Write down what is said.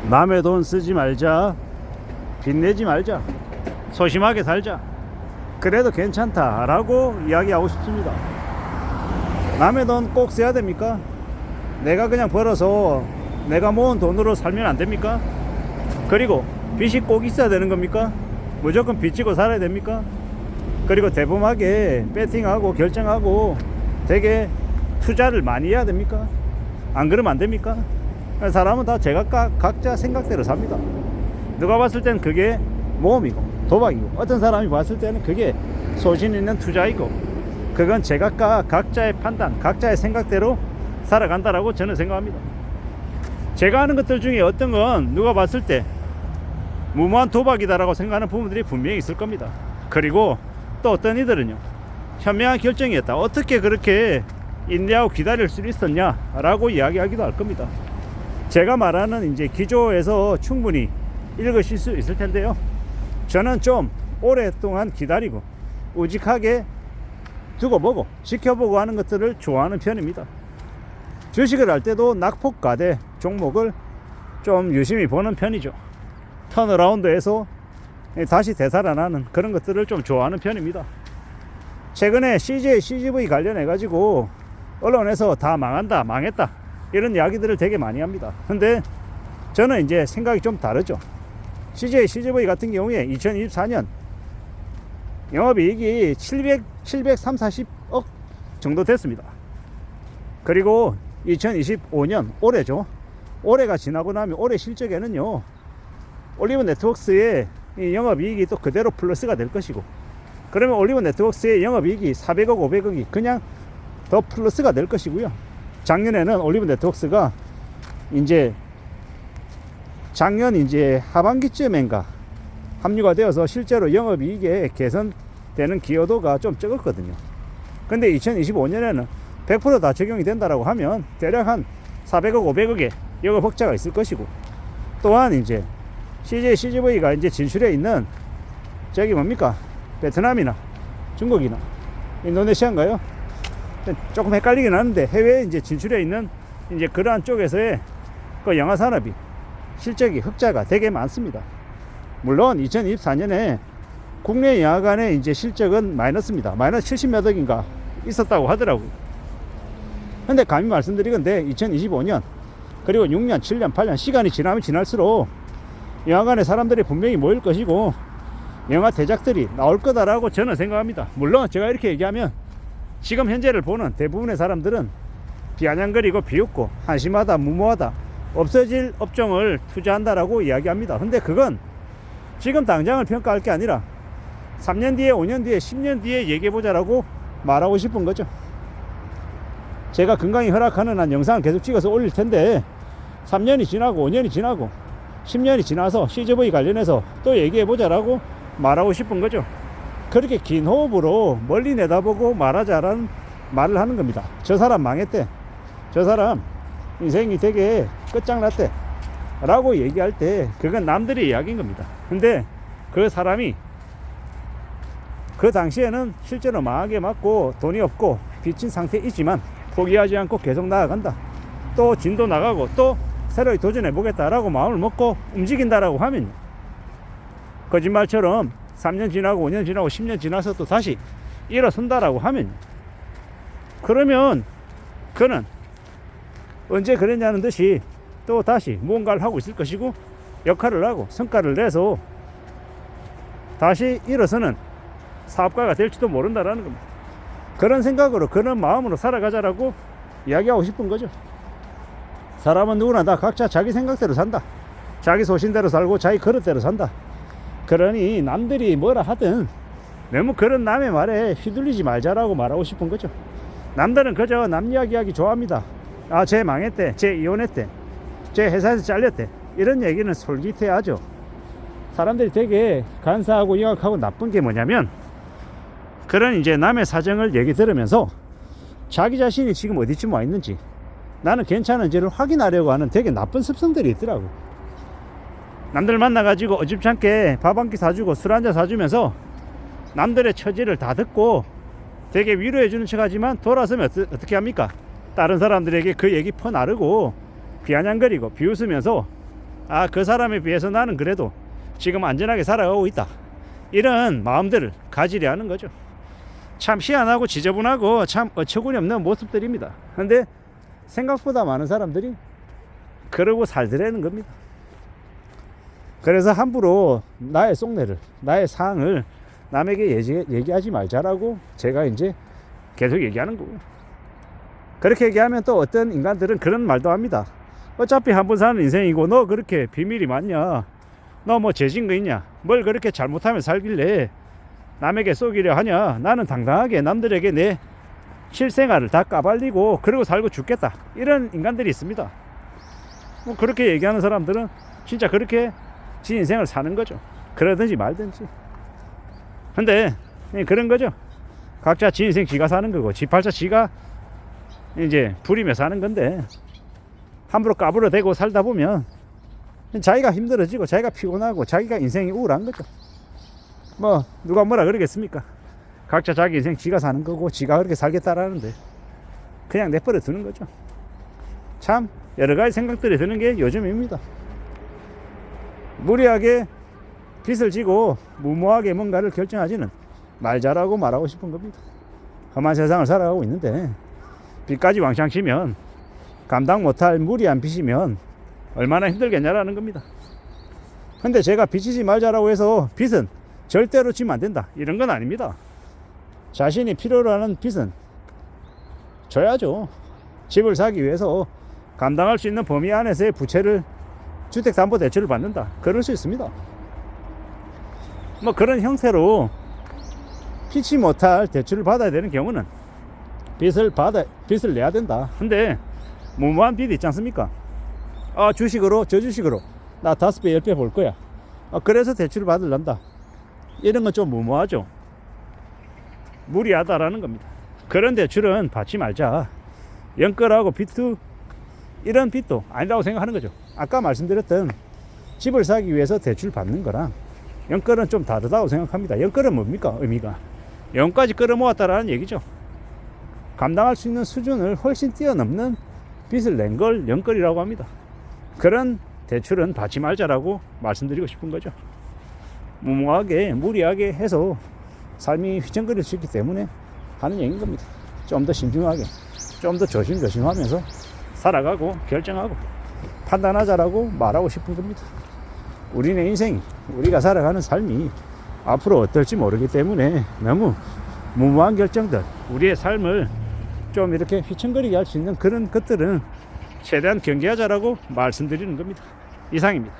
남의 돈 쓰지 말자, 빚내지 말자, 소심하게 살자, 그래도 괜찮다 라고 이야기하고 싶습니다. 남의 돈 꼭 써야 됩니까? 내가 그냥 벌어서 내가 모은 돈으로 살면 안 됩니까? 그리고 빚이 꼭 있어야 되는 겁니까? 무조건 빚지고 살아야 됩니까? 그리고 대범하게 배팅하고 결정하고 되게 투자를 많이 해야 됩니까? 안 그러면 안 됩니까? 사람은 다 제각각 각자 생각대로 삽니다. 누가 봤을 때는 그게 모험이고 도박이고, 어떤 사람이 봤을 때는 그게 소신 있는 투자이고, 그건 제각각 각자의 판단, 각자의 생각대로 살아간다라고 저는 생각합니다. 제가 하는 것들 중에 어떤 건 누가 봤을 때 무모한 도박이다라고 생각하는 부분들이 분명히 있을 겁니다. 그리고 또 어떤 이들은요, 현명한 결정이었다, 어떻게 그렇게 인내하고 기다릴 수 있었냐라고 이야기하기도 할 겁니다. 제가 말하는 이제 기조에서 충분히 읽으실 수 있을 텐데요, 저는 좀 오랫동안 기다리고 우직하게 두고 보고 지켜보고 하는 것들을 좋아하는 편입니다. 주식을 할 때도 낙폭과대 종목을 좀 유심히 보는 편이죠. 턴어라운드에서 다시 되살아나는 그런 것들을 좀 좋아하는 편입니다. 최근에 CJ, CGV 관련해 가지고 언론에서 다 망한다, 망했다 이런 이야기들을 되게 많이 합니다. 근데 저는 이제 생각이 좀 다르죠. CJ, CGV 같은 경우에 2024년 영업이익이 730-40억 정도 됐습니다. 그리고 2025년 올해죠. 올해가 지나고 나면 올해 실적에는요, 올리브 네트워크스의 영업이익이 또 그대로 플러스가 될 것이고, 그러면 올리브 네트워크스의 영업이익이 400억, 500억이 그냥 더 플러스가 될 것이고요. 작년에는 올리브 네트워크스가 이제 작년 이제 하반기쯤인가 합류가 되어서 실제로 영업이익에 개선되는 기여도가 좀 적었거든요. 근데 2025년에는 100% 다 적용이 된다라고 하면 대략 한 400억, 500억의 영업 흑자가 있을 것이고, 또한 이제 CJ, CGV가 이제 진출해 있는 저기 뭡니까? 베트남이나 중국이나 인도네시아인가요? 조금 헷갈리긴 하는데 해외에 이제 진출해 있는 이제 그러한 쪽에서의 그 영화 산업이 실적이 흑자가 되게 많습니다. 물론 2024년에 국내 영화관의 이제 실적은 마이너스입니다. 마이너스 70몇 억인가 있었다고 하더라고요. 근데 감히 말씀드리건데 2025년 그리고 6년, 7년, 8년 시간이 지나면 지날수록 영화관에 사람들이 분명히 모일 것이고 영화 대작들이 나올 거다라고 저는 생각합니다. 물론 제가 이렇게 얘기하면 지금 현재를 보는 대부분의 사람들은 비아냥거리고 비웃고 한심하다, 무모하다, 없어질 업종을 투자한다라고 이야기합니다. 근데 그건 지금 당장을 평가할 게 아니라 3년 뒤에, 5년 뒤에, 10년 뒤에 얘기해보자라고 말하고 싶은 거죠. 제가 건강이 허락하는 한 영상을 계속 찍어서 올릴 텐데 3년이 지나고 5년이 지나고 10년이 지나서 CGV 관련해서 또 얘기해보자라고 말하고 싶은 거죠. 그렇게 긴 호흡으로 멀리 내다보고 말하자라는 말을 하는 겁니다. 저 사람 망했대, 저 사람 인생이 되게 끝장났대 라고 얘기할 때 그건 남들의 이야기인 겁니다. 근데 그 사람이 그 당시에는 실제로 망하게 맞고 돈이 없고 빚진 상태이지만 포기하지 않고 계속 나아간다, 또 진도 나가고 또 새로이 도전해 보겠다라고 마음을 먹고 움직인다라고 하면, 거짓말처럼 3년 지나고 5년 지나고 10년 지나서 또 다시 일어선다라고 하면, 그러면 그는 언제 그랬냐는 듯이 또 다시 무언가를 하고 있을 것이고 역할을 하고 성과를 내서 다시 일어서는 사업가가 될지도 모른다라는 겁니다. 그런 생각으로 그런 마음으로 살아가자라고 이야기하고 싶은 거죠. 사람은 누구나 다 각자 자기 생각대로 산다, 자기 소신대로 살고 자기 그릇대로 산다. 그러니 남들이 뭐라 하든 너무 그런 남의 말에 휘둘리지 말자라고 말하고 싶은 거죠. 남들은 그저 남 이야기하기 좋아합니다. 아, 쟤 망했대, 쟤 이혼했대, 쟤 회사에서 잘렸대, 이런 얘기는 솔깃해하죠. 사람들이 되게 간사하고 영악하고 나쁜 게 뭐냐면, 그런 이제 남의 사정을 얘기 들으면서 자기 자신이 지금 어디쯤 와 있는지, 나는 괜찮은지를 확인하려고 하는 되게 나쁜 습성들이 있더라고. 남들 만나가지고 어줍잖게 밥 한 끼 사주고 술 한 잔 사주면서 남들의 처지를 다 듣고 되게 위로해주는 척 하지만 돌아서면 어떻게 합니까? 다른 사람들에게 그 얘기 퍼나르고 비아냥거리고 비웃으면서 아, 그 사람에 비해서 나는 그래도 지금 안전하게 살아가고 있다, 이런 마음들을 가지려 하는 거죠. 참 희한하고 지저분하고 참 어처구니 없는 모습들입니다. 근데 생각보다 많은 사람들이 그러고 살더라는 겁니다. 그래서 함부로 나의 속내를, 나의 사항을 남에게 얘기하지 말자라고 제가 이제 계속 얘기하는 거고, 그렇게 얘기하면 또 어떤 인간들은 그런 말도 합니다. 어차피 한 번 사는 인생이고 너 그렇게 비밀이 많냐, 너 뭐 죄진 거 있냐, 뭘 그렇게 잘못하면 살길래 남에게 쏘기려 하냐, 나는 당당하게 남들에게 내 실생활을 다 까발리고 그러고 살고 죽겠다, 이런 인간들이 있습니다. 뭐 그렇게 얘기하는 사람들은 진짜 그렇게 지 인생을 사는 거죠. 그러든지 말든지. 근데 그런 거죠. 각자 지 인생 지가 사는 거고, 지 팔자 지가 이제 부리며 사는 건데, 함부로 까불어대고 살다 보면 자기가 힘들어지고 자기가 피곤하고 자기가 인생이 우울한 거죠. 뭐 누가 뭐라 그러겠습니까? 각자 자기 인생 지가 사는 거고 지가 그렇게 살겠다라는데 그냥 내버려 두는 거죠. 참 여러 가지 생각들이 드는 게 요즘입니다. 무리하게 빚을 지고 무모하게 뭔가를 결정하지는 말자라고 말하고 싶은 겁니다. 험한 세상을 살아가고 있는데 빚까지 왕창 치면, 감당 못할 무리한 빚이면 얼마나 힘들겠냐라는 겁니다. 근데 제가 빚지지 말자라고 해서 빚은 절대로 지면 안 된다, 이런 건 아닙니다. 자신이 필요로 하는 빚은 줘야죠. 집을 사기 위해서 감당할 수 있는 범위 안에서의 부채를, 주택담보대출을 받는다, 그럴 수 있습니다. 뭐 그런 형태로 피치 못할 대출을 받아야 되는 경우는 빚을 내야 된다. 근데 무모한 빚 있지 않습니까? 주식으로, 저 주식으로 나 5배 10배 볼 거야, 그래서 대출을 받으란다, 이런 건 좀 무모하죠. 무리하다라는 겁니다. 그런 대출은 받지 말자. 연끌하고 비투 이런 빚도 아니라고 생각하는 거죠. 아까 말씀드렸던 집을 사기 위해서 대출 받는 거랑 연끌은 좀 다르다고 생각합니다. 연끌은 뭡니까? 의미가 영까지 끌어모았다라는 얘기죠. 감당할 수 있는 수준을 훨씬 뛰어넘는 빚을 낸 걸 연끌이라고 합니다. 그런 대출은 받지 말자라고 말씀드리고 싶은 거죠. 무모하게 무리하게 해서 삶이 휘청거릴 수 있기 때문에 하는 얘기인 겁니다. 좀 더 신중하게, 좀 더 조심조심하면서 살아가고 결정하고 판단하자라고 말하고 싶은 겁니다. 우리네 인생이, 우리가 살아가는 삶이 앞으로 어떨지 모르기 때문에 너무 무모한 결정들, 우리의 삶을 좀 이렇게 휘청거리게 할 수 있는 그런 것들은 최대한 경계하자라고 말씀드리는 겁니다. 이상입니다.